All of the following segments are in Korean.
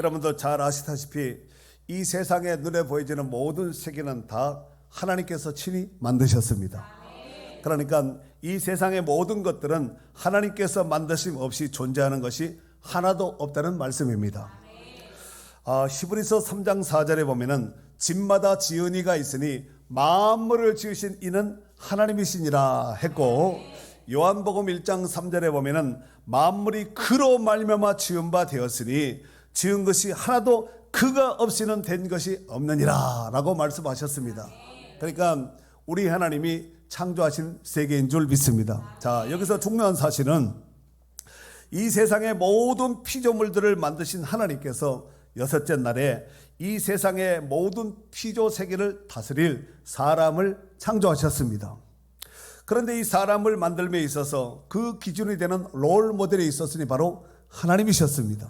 여러분도 잘 아시다시피 이 세상에 눈에 보이지는 모든 세계는 다 하나님께서 친히 만드셨습니다. 그러니까 이 세상의 모든 것들은 하나님께서 만드심 없이 존재하는 것이 하나도 없다는 말씀입니다. 히브리서 3장 4절에 보면은 집마다 지은이가 있으니 만물을 지으신 이는 하나님이시니라 했고, 요한복음 1장 3절에 보면은 만물이 그로 말미암아 지은 바 되었으니 지은 것이 하나도 그가 없이는 된 것이 없느니라 라고 말씀하셨습니다. 그러니까 우리 하나님이 창조하신 세계인 줄 믿습니다. 자, 여기서 중요한 사실은 이 세상의 모든 피조물들을 만드신 하나님께서 여섯째 날에 이 세상의 모든 피조 세계를 다스릴 사람을 창조하셨습니다. 그런데 이 사람을 만들며 있어서 그 기준이 되는 롤 모델이 있었으니 바로 하나님이셨습니다.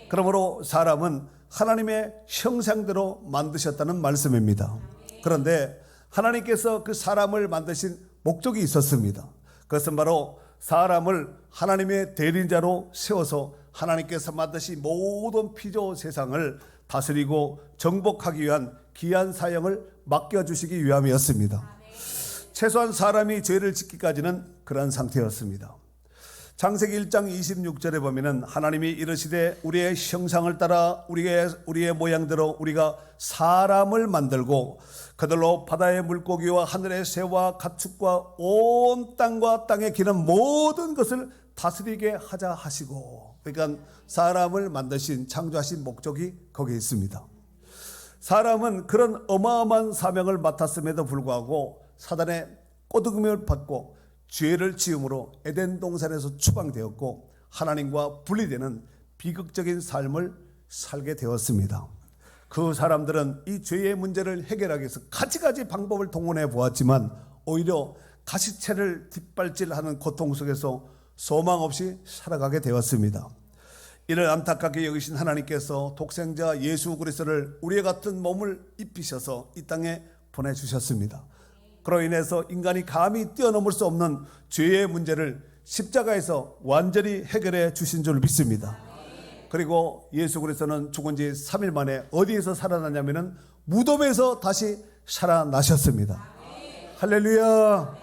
그러므로 사람은 하나님의 형상대로 만드셨다는 말씀입니다. 그런데 하나님께서 그 사람을 만드신 목적이 있었습니다. 그것은 바로 사람을 하나님의 대리인자로 세워서 하나님께서 만드신 모든 피조 세상을 다스리고 정복하기 위한 귀한 사역을 맡겨주시기 위함이었습니다. 최소한 사람이 죄를 짓기까지는 그런 상태였습니다. 창세기 1장 26절에 보면은 하나님이 이르시되 우리의 형상을 따라 우리의 모양대로 우리가 사람을 만들고 그들로 바다의 물고기와 하늘의 새와 가축과 온 땅과 땅에 기는 모든 것을 다스리게 하자 하시고, 그러니까 사람을 만드신 창조하신 목적이 거기에 있습니다. 사람은 그런 어마어마한 사명을 맡았음에도 불구하고 사단의 꼬드김을 받고 죄를 지음으로 에덴 동산에서 추방되었고 하나님과 분리되는 비극적인 삶을 살게 되었습니다. 그 사람들은 이 죄의 문제를 해결하기 위해서 가지가지 방법을 동원해 보았지만 오히려 가시채를 뒷발질하는 고통 속에서 소망 없이 살아가게 되었습니다. 이를 안타깝게 여기신 하나님께서 독생자 예수 그리스도를 우리의 같은 몸을 입히셔서 이 땅에 보내주셨습니다. 그로 인해서 인간이 감히 뛰어넘을 수 없는 죄의 문제를 십자가에서 완전히 해결해 주신 줄 믿습니다. 그리고 예수 그리스도는 죽은 지 3일 만에 어디에서 살아나냐면은 무덤에서 다시 살아나셨습니다. 할렐루야.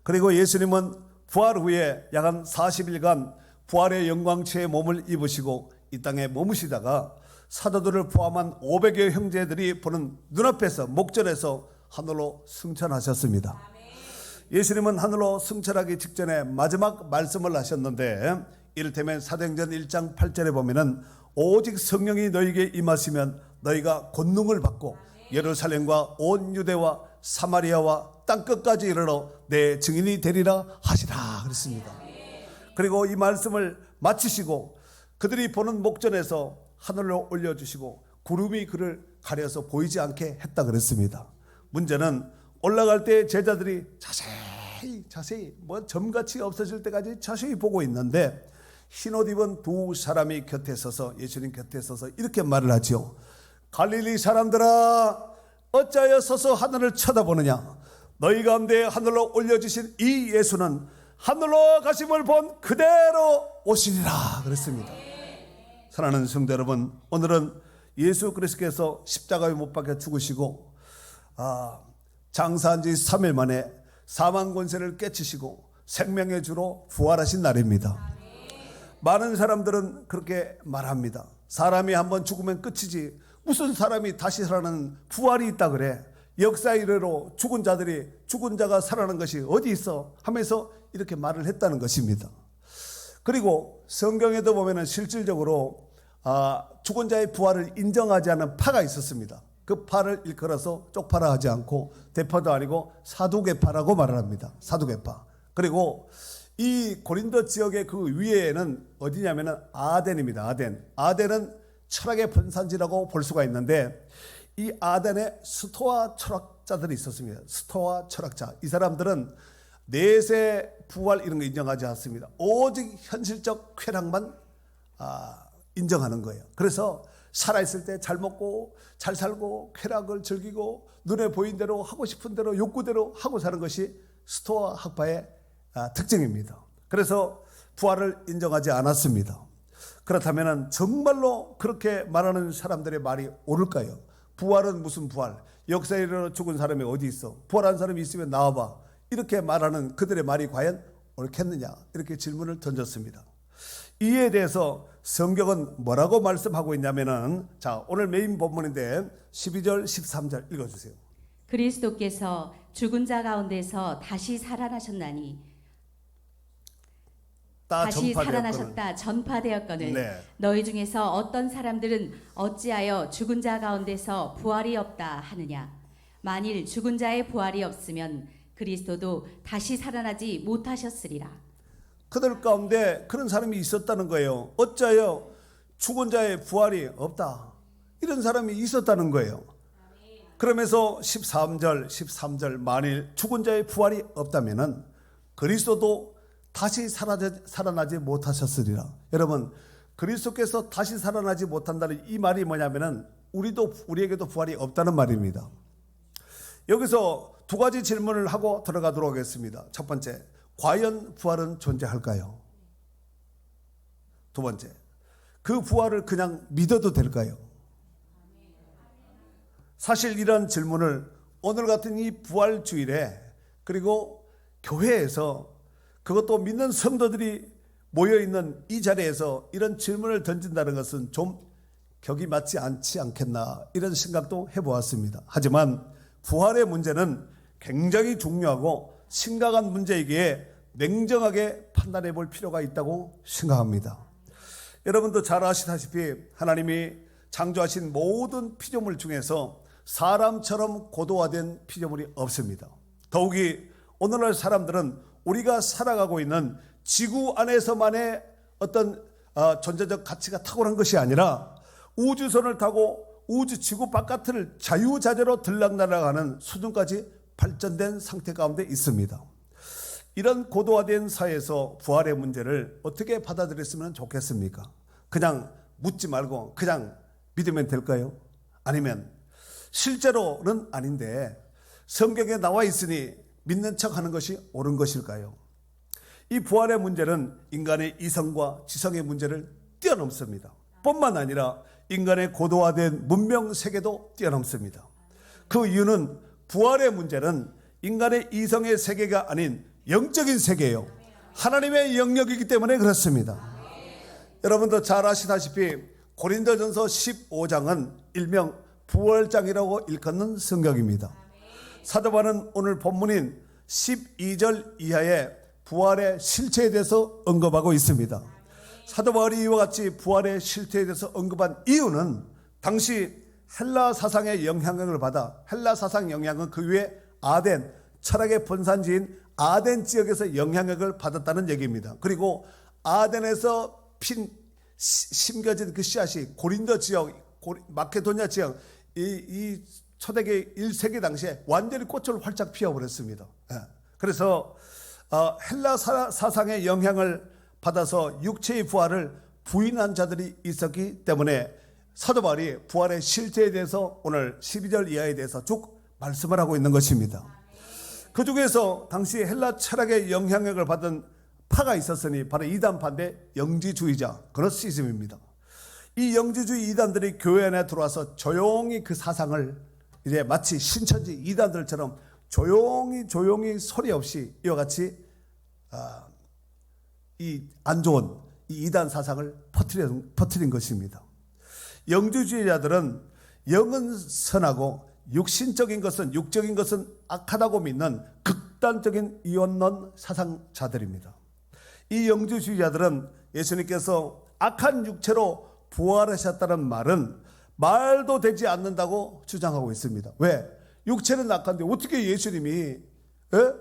그리고 예수님은 부활 후에 약 한 40일간 부활의 영광체의 몸을 입으시고 이 땅에 머무시다가 사도들을 포함한 500여 형제들이 보는 눈앞에서 목전에서 하늘로 승천하셨습니다. 예수님은 하늘로 승천하기 직전에 마지막 말씀을 하셨는데, 이를테면 사도행전 1장 8절에 보면은 오직 성령이 너희에게 임하시면 너희가 권능을 받고 예루살렘과 온 유대와 사마리아와 땅끝까지 이르러 내 증인이 되리라 하시라 그랬습니다. 그리고 이 말씀을 마치시고 그들이 보는 목전에서 하늘로 올려주시고 구름이 그를 가려서 보이지 않게 했다 그랬습니다. 문제는 올라갈 때 제자들이 자세히 뭐 점같이 없어질 때까지 자세히 보고 있는데 흰옷 입은 두 사람이 곁에 서서 예수님 곁에 서서 이렇게 말을 하죠. 갈릴리 사람들아 어찌하여 서서 하늘을 쳐다보느냐. 너희 가운데 하늘로 올려주신 이 예수는 하늘로 가심을 본 그대로 오시리라 그랬습니다. 사랑하는 성도 여러분, 오늘은 예수 그리스도께서 십자가에 못 박혀 죽으시고 장사한 지 3일 만에 사망 권세를 깨치시고 생명의 주로 부활하신 날입니다. 많은 사람들은 그렇게 말합니다. 사람이 한번 죽으면 끝이지 무슨 사람이 다시 살아나는 부활이 있다 그래. 역사 이래로 죽은 자가 살아나는 것이 어디 있어 하면서 이렇게 말을 했다는 것입니다. 그리고 성경에도 보면은 실질적으로 죽은 자의 부활을 인정하지 않는 파가 있었습니다. 그 파를 일컬어서 쪽파라 하지 않고 대파도 아니고 사두개파라고 말을 합니다. 사두개파. 그리고 이 고린도 지역의 그 위에는 어디냐면은 아덴입니다. 아덴은 철학의 본산지라고 볼 수가 있는데 이 아덴에 스토아 철학자들이 있었습니다. 스토아 철학자. 이 사람들은 내세 부활 이런 거 인정하지 않습니다. 오직 현실적 쾌락만 인정하는 거예요. 그래서 살아있을 때 잘 먹고 잘 살고 쾌락을 즐기고 눈에 보인 대로 하고 싶은 대로 욕구대로 하고 사는 것이 스토아 학파의 특징입니다. 그래서 부활을 인정하지 않았습니다. 그렇다면 정말로 그렇게 말하는 사람들의 말이 옳을까요? 부활은 무슨 부활? 역사에 일어나 죽은 사람이 어디 있어? 부활한 사람이 있으면 나와봐. 이렇게 말하는 그들의 말이 과연 옳겠느냐? 이렇게 질문을 던졌습니다. 이에 대해서 성경은 뭐라고 말씀하고 있냐면은, 자, 오늘 메인 본문인데 12절 13절 읽어주세요. 그리스도께서 죽은 자 가운데서 다시 살아나셨나니 다시 살아나셨다 전파되었거늘 네. 너희 중에서 어떤 사람들은 어찌하여 죽은 자 가운데서 부활이 없다 하느냐. 만일 죽은 자의 부활이 없으면 그리스도도 다시 살아나지 못하셨으리라. 그들 가운데 그런 사람이 있었다는 거예요. 어찌하여 죽은 자의 부활이 없다, 이런 사람이 있었다는 거예요. 그러면서 13절 만일 죽은 자의 부활이 없다면은 그리스도도 다시 살아나지 못하셨으리라. 여러분, 그리스도께서 다시 살아나지 못한다는 이 말이 뭐냐면은 우리에게도 부활이 없다는 말입니다. 여기서 두 가지 질문을 하고 들어가도록 하겠습니다. 첫 번째, 과연 부활은 존재할까요? 두 번째, 그 부활을 그냥 믿어도 될까요? 사실 이런 질문을 오늘 같은 이 부활 주일에, 그리고 교회에서, 그것도 믿는 성도들이 모여있는 이 자리에서 이런 질문을 던진다는 것은 좀 격이 맞지 않겠나, 이런 생각도 해보았습니다. 하지만 부활의 문제는 굉장히 중요하고 심각한 문제이기에 냉정하게 판단해 볼 필요가 있다고 생각합니다. 여러분도 잘 아시다시피 하나님이 창조하신 모든 피조물 중에서 사람처럼 고도화된 피조물이 없습니다. 더욱이 오늘날 사람들은 우리가 살아가고 있는 지구 안에서만의 어떤 존재적 가치가 탁월한 것이 아니라 우주선을 타고 우주 지구 바깥을 자유자재로 들락날락하는 수준까지 발전된 상태 가운데 있습니다. 이런 고도화된 사회에서 부활의 문제를 어떻게 받아들였으면 좋겠습니까? 그냥 묻지 말고 그냥 믿으면 될까요? 아니면 실제로는 아닌데 성경에 나와 있으니 믿는 척하는 것이 옳은 것일까요? 이 부활의 문제는 인간의 이성과 지성의 문제를 뛰어넘습니다. 뿐만 아니라 인간의 고도화된 문명 세계도 뛰어넘습니다. 그 이유는 부활의 문제는 인간의 이성의 세계가 아닌 영적인 세계예요. 하나님의 영역이기 때문에 그렇습니다. 여러분도 잘 아시다시피 고린도전서 15장은 일명 부활장이라고 일컫는 성경입니다. 사도 바울은 오늘 본문인 12절 이하의 부활의 실체에 대해서 언급하고 있습니다. 사도 바울이 이와 같이 부활의 실체에 대해서 언급한 이유는 당시 헬라 사상의 영향력을 받아, 헬라 사상 영향은 그 위에 아덴, 철학의 본산지인 아덴 지역에서 영향력을 받았다는 얘기입니다. 그리고 아덴에서 심겨진 그 씨앗이 고린도 지역, 마케도니아 지역, 이 초대기 1세기 당시에 완전히 꽃을 활짝 피워버렸습니다. 그래서 헬라 사상의 영향을 받아서 육체의 부활을 부인한 자들이 있었기 때문에 사도 바울이 부활의 실체에 대해서 오늘 12절 이하에 대해서 쭉 말씀을 하고 있는 것입니다. 그 중에서 당시 헬라 철학의 영향력을 받은 파가 있었으니 바로 이단파인데 영지주의자 그노시즘입니다. 이 영지주의 이단들이 교회 안에 들어와서 조용히 그 사상을 이제 마치 신천지 이단들처럼 조용히 소리 없이 이와 같이 이 안 좋은 이 이단 사상을 퍼뜨린 것입니다. 영주주의자들은 영은 선하고 육적인 것은 악하다고 믿는 극단적인 이원론 사상자들입니다. 이 영주주의자들은 예수님께서 악한 육체로 부활하셨다는 말은 말도 되지 않는다고 주장하고 있습니다. 왜? 육체는 악한데 어떻게 예수님이,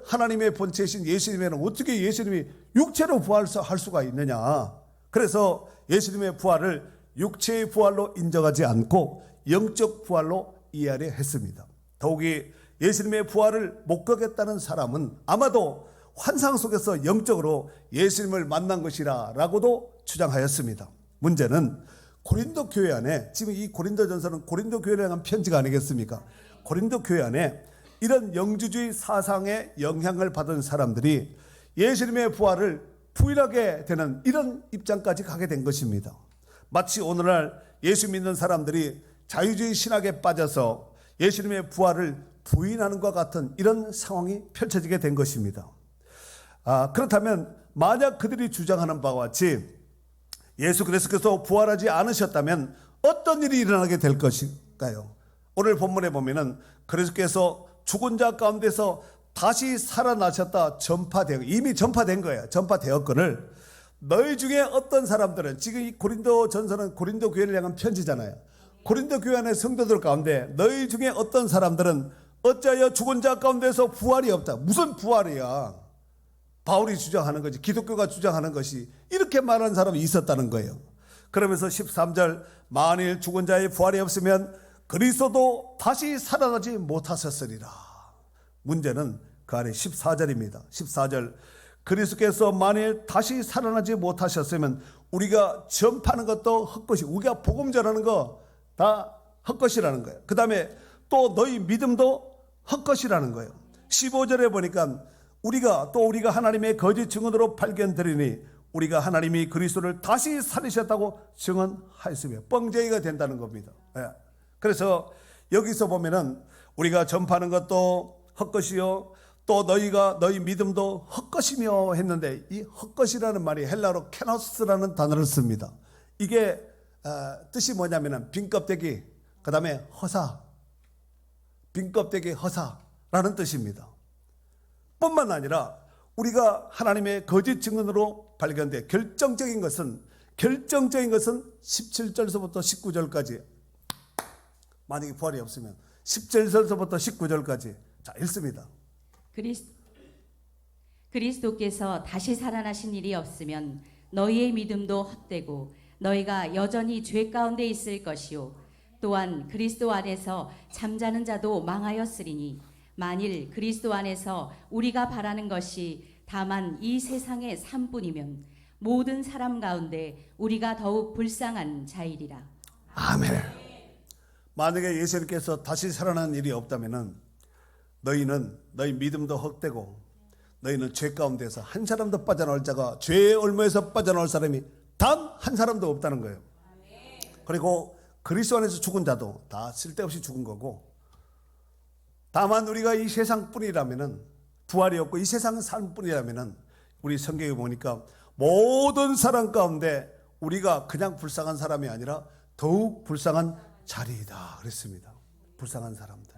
하나님의 본체이신 예수님에는 어떻게 예수님이 육체로 부활할 수가 있느냐. 그래서 예수님의 부활을 육체의 부활로 인정하지 않고 영적 부활로 이해하려 했습니다. 더욱이 예수님의 부활을 목격했다는 사람은 아마도 환상 속에서 영적으로 예수님을 만난 것이라 라고도 주장하였습니다. 문제는 고린도 교회 안에, 지금 이 고린도전서는 고린도 교회에 대한 편지가 아니겠습니까? 고린도 교회 안에 이런 영주주의 사상에 영향을 받은 사람들이 예수님의 부활을 부인하게 되는 이런 입장까지 가게 된 것입니다. 마치 오늘날 예수 믿는 사람들이 자유주의 신학에 빠져서 예수님의 부활을 부인하는 것 같은 이런 상황이 펼쳐지게 된 것입니다. 그렇다면 만약 그들이 주장하는 바와 같이 예수 그리스도께서 부활하지 않으셨다면 어떤 일이 일어나게 될 것일까요? 오늘 본문에 보면은 그리스도께서 죽은 자 가운데서 다시 살아나셨다 이미 전파된 거예요. 전파되었거늘 너희 중에 어떤 사람들은, 지금 이 고린도 전서는 고린도 교회를 향한 편지잖아요. 고린도 교회 안의 성도들 가운데 너희 중에 어떤 사람들은 어찌하여 죽은 자 가운데서 부활이 없다. 무슨 부활이야? 바울이 주장하는 것이, 기독교가 주장하는 것이, 이렇게 말하는 사람이 있었다는 거예요. 그러면서 13절, 만일 죽은 자의 부활이 없으면 그리스도도 다시 살아나지 못하셨으리라. 문제는 그 안에 14절입니다. 14절, 그리스도께서 만일 다시 살아나지 못하셨으면 우리가 전파하는 것도 헛것이, 우리가 복음 전하는 거 다 헛것이라는 거예요. 그 다음에 또 너희 믿음도 헛것이라는 거예요. 15절에 보니까 우리가 하나님의 거짓 증언으로 발견되리니 우리가 하나님이 그리스도를 다시 살리셨다고 증언하였으며, 뻥쟁이가 된다는 겁니다. 그래서 여기서 보면은 우리가 전파하는 것도 헛것이요 또 너희 믿음도 헛것이며 했는데, 이 헛것이라는 말이 헬라어로 케노스라는 단어를 씁니다. 이게 뜻이 뭐냐면은 빈껍데기, 그 다음에 허사, 빈껍데기 허사라는 뜻입니다. 뿐만 아니라 우리가 하나님의 거짓 증언으로 발견돼 결정적인 것은 17절서부터 19절까지, 만약에 부활이 없으면 17절서부터 19절까지 자 읽습니다. 그리스도께서 다시 살아나신 일이 없으면 너희의 믿음도 헛되고 너희가 여전히 죄 가운데 있을 것이요 또한 그리스도 안에서 잠자는 자도 망하였으리니 만일 그리스도 안에서 우리가 바라는 것이 다만 이 세상의 삶뿐이면 모든 사람 가운데 우리가 더욱 불쌍한 자이리라. 아멘. 만약에 예수님께서 다시 살아나는 일이 없다면은 너희 믿음도 헛되고 너희는 죄 가운데서 한 사람도 빠져나올 자가, 죄의 올무에서 빠져나올 사람이 단 한 사람도 없다는 거예요. 그리고 그리스도 안에서 죽은 자도 다 쓸데없이 죽은 거고, 다만 우리가 이 세상뿐이라면은, 부활이 없고 이 세상 삶뿐이라면은, 우리 성경에 보니까 모든 사람 가운데 우리가 그냥 불쌍한 사람이 아니라 더욱 불쌍한 자리이다 그랬습니다. 불쌍한 사람들.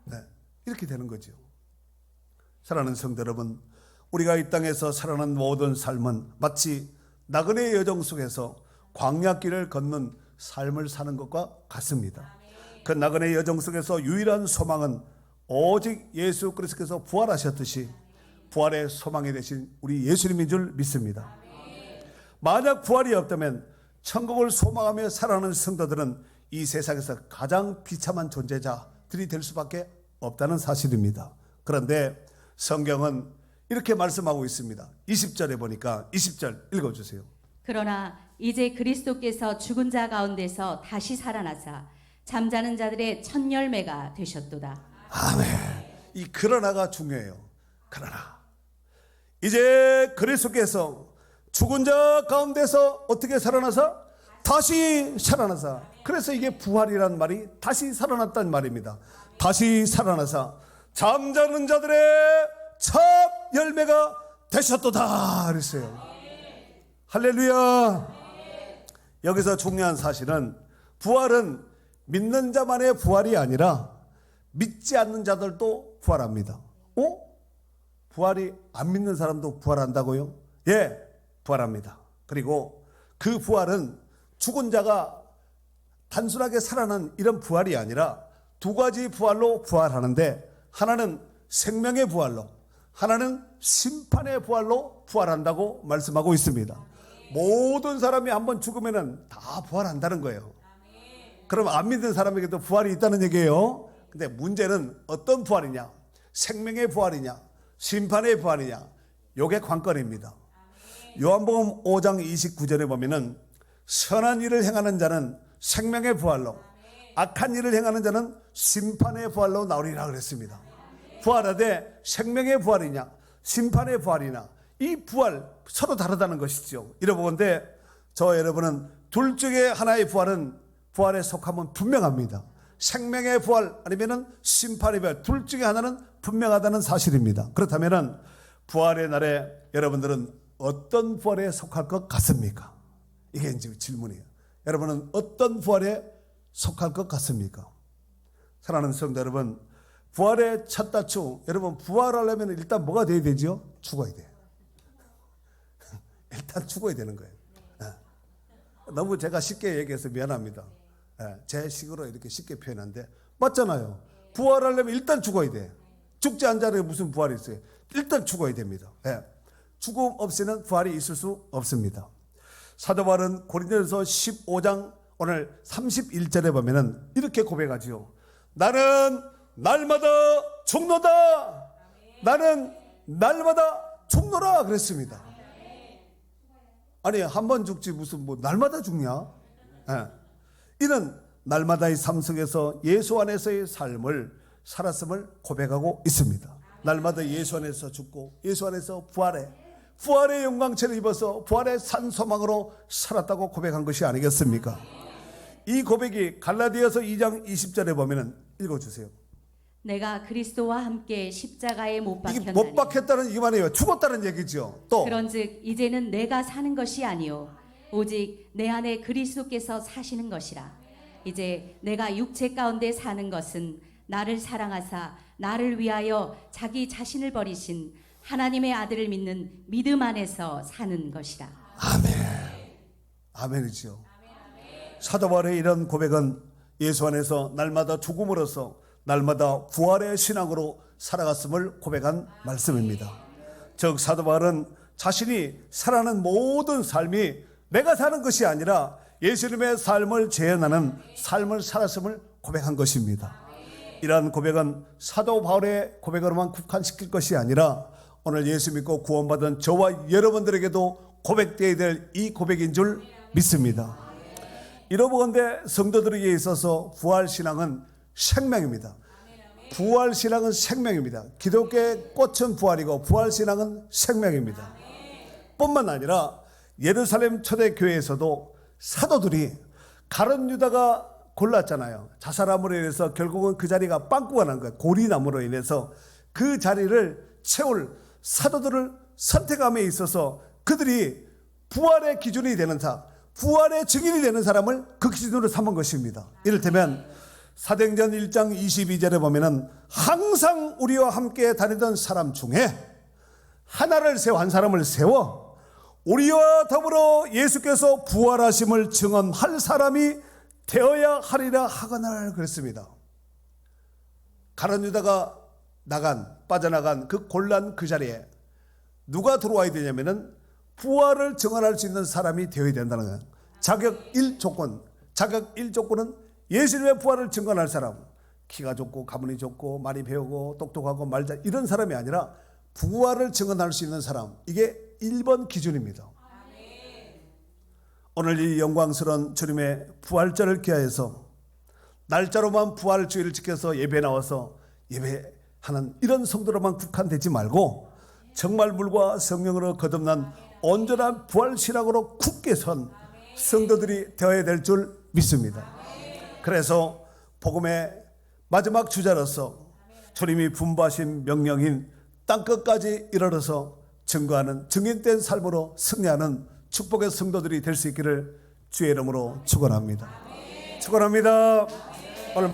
네, 이렇게 되는 거죠. 사랑하는 성도 여러분, 우리가 이 땅에서 살아가는 모든 삶은 마치 나그네의 여정 속에서 광야길을 걷는 삶을 사는 것과 같습니다. 그 나그네의 여정 속에서 유일한 소망은 오직 예수 그리스도께서 부활하셨듯이 부활의 소망이 되신 우리 예수님인 줄 믿습니다. 만약 부활이 없다면 천국을 소망하며 살아가는 성도들은 이 세상에서 가장 비참한 존재자들이 될 수밖에 없다는 사실입니다. 그런데 성경은 이렇게 말씀하고 있습니다. 20절에 보니까, 20절 읽어주세요. 그러나 이제 그리스도께서 죽은 자 가운데서 다시 살아나사 잠자는 자들의 첫 열매가 되셨도다. 아멘. 이 그러나가 중요해요. 그러나 이제 그리스도께서 죽은 자 가운데서 어떻게 살아나사? 다시 살아나사. 그래서 이게 부활이란 말이 다시 살아났단 말입니다. 다시 살아나사 잠자는 자들의 첫 열매가 되셨도다 그랬어요. 할렐루야. 여기서 중요한 사실은 부활은 믿는 자만의 부활이 아니라 믿지 않는 자들도 부활합니다. 부활이 안 믿는 사람도 부활한다고요? 예, 부활합니다. 그리고 그 부활은 죽은 자가 단순하게 살아난 이런 부활이 아니라 두 가지 부활로 부활하는데, 하나는 생명의 부활로, 하나는 심판의 부활로 부활한다고 말씀하고 있습니다. 모든 사람이 한번 죽으면 다 부활한다는 거예요. 그럼 안 믿는 사람에게도 부활이 있다는 얘기예요. 근데 문제는 어떤 부활이냐? 생명의 부활이냐? 심판의 부활이냐? 요게 관건입니다. 요한복음 5장 29절에 보면은 선한 일을 행하는 자는 생명의 부활로, 악한 일을 행하는 자는 심판의 부활로 나오리라 그랬습니다. 부활하되 생명의 부활이냐 심판의 부활이냐, 이 부활 서로 다르다는 것이죠. 이러보건대 저 여러분은 둘 중에 하나의 부활에 속하면 분명합니다. 생명의 부활 아니면은 심판의 부활, 둘 중에 하나는 분명하다는 사실입니다. 그렇다면은 부활의 날에 여러분들은 어떤 부활에 속할 것 같습니까? 이게 이제 질문이에요. 여러분은 어떤 부활에 속할 것 같습니까? 사랑하는 성도 여러분, 부활의 첫 단추, 여러분 부활하려면 일단 뭐가 돼야 되죠? 죽어야 돼요. 일단 죽어야 되는 거예요. 너무 제가 쉽게 얘기해서 미안합니다. 제 식으로 이렇게 쉽게 표현하는데 맞잖아요. 부활하려면 일단 죽어야 돼. 죽지 않자는 무슨 부활이 있어요? 일단 죽어야 됩니다. 죽음 없이는 부활이 있을 수 없습니다. 사도 바울은 고린도전서 15장 오늘 31절에 보면은 이렇게 고백하지요. 나는 날마다 죽노다. 나는 날마다 죽노라 그랬습니다. 아니 한 번 죽지 무슨 뭐 날마다 죽냐? 이는 날마다의 삶 속에서 예수 안에서의 삶을 살았음을 고백하고 있습니다. 날마다 예수 안에서 죽고 예수 안에서 부활의 영광체를 입어서 부활의 산 소망으로 살았다고 고백한 것이 아니겠습니까? 이 고백이 갈라디아서 2장 20절에 보면은 읽어주세요. 내가 그리스도와 함께 십자가에 못 이게 박혔나니 못 박혔다는 이게 말이에요. 죽었다는 얘기죠. 또 그런즉 이제는 내가 사는 것이 아니요 오직 내 안에 그리스도께서 사시는 것이라. 이제 내가 육체 가운데 사는 것은 나를 사랑하사 나를 위하여 자기 자신을 버리신 하나님의 아들을 믿는 믿음 안에서 사는 것이라. 아멘이죠. 사도 바울의 이런 고백은 예수 안에서 날마다 죽음으로써 날마다 부활의 신앙으로 살아갔음을 고백한 말씀입니다. 즉 사도 바울은 자신이 살아가는 모든 삶이 내가 사는 것이 아니라 예수님의 삶을 재현하는 삶을 살았음을 고백한 것입니다. 이러한 고백은 사도 바울의 고백으로만 국한시킬 것이 아니라 오늘 예수 믿고 구원받은 저와 여러분들에게도 고백되어야 될 이 고백인 줄 믿습니다. 이러보건대 성도들에게 있어서 부활신앙은 생명입니다. 부활신앙은 생명입니다. 기독교의 꽃은 부활이고 부활신앙은 생명입니다. 뿐만 아니라 예루살렘 초대교회에서도 사도들이 가룟 유다가 골랐잖아요. 자살함으로 인해서 결국은 그 자리가 빵꾸가 난 거예요. 고리나무로 인해서 그 자리를 채울 사도들을 선택함에 있어서 그들이 부활의 기준이 되는 부활의 증인이 되는 사람을 그 기준으로 삼은 것입니다. 이를테면 사도행전 1장 22절에 보면은 항상 우리와 함께 다니던 사람 중에 한 사람을 세워 우리와 더불어 예수께서 부활하심을 증언할 사람이 되어야 하리라 하거늘 그랬습니다. 가룟 유다가 빠져나간 그 곤란 그 자리에 누가 들어와야 되냐면은 부활을 증언할 수 있는 사람이 되어야 된다는 거예요. 자격 1조건은 예수님의 부활을 증언할 사람. 키가 좋고 가문이 좋고 많이 배우고 똑똑하고 말자 이런 사람이 아니라 부활을 증언할 수 있는 사람. 이게 1번 기준입니다. 오늘 이 영광스러운 주님의 부활절을 기하여서 날짜로만 부활주의를 지켜서 예배 나와서 예배하는 이런 성도로만 국한되지 말고 정말 물과 성령으로 거듭난 온전한 부활신앙으로 굳게 선 성도들이 되어야 될 줄 믿습니다. 그래서 복음의 마지막 주자로서 주님이 분부하신 명령인 땅끝까지 이르러서 증거하는 증인된 삶으로 승리하는 축복의 성도들이 될 수 있기를 주의 이름으로 축원합니다. 축원합니다.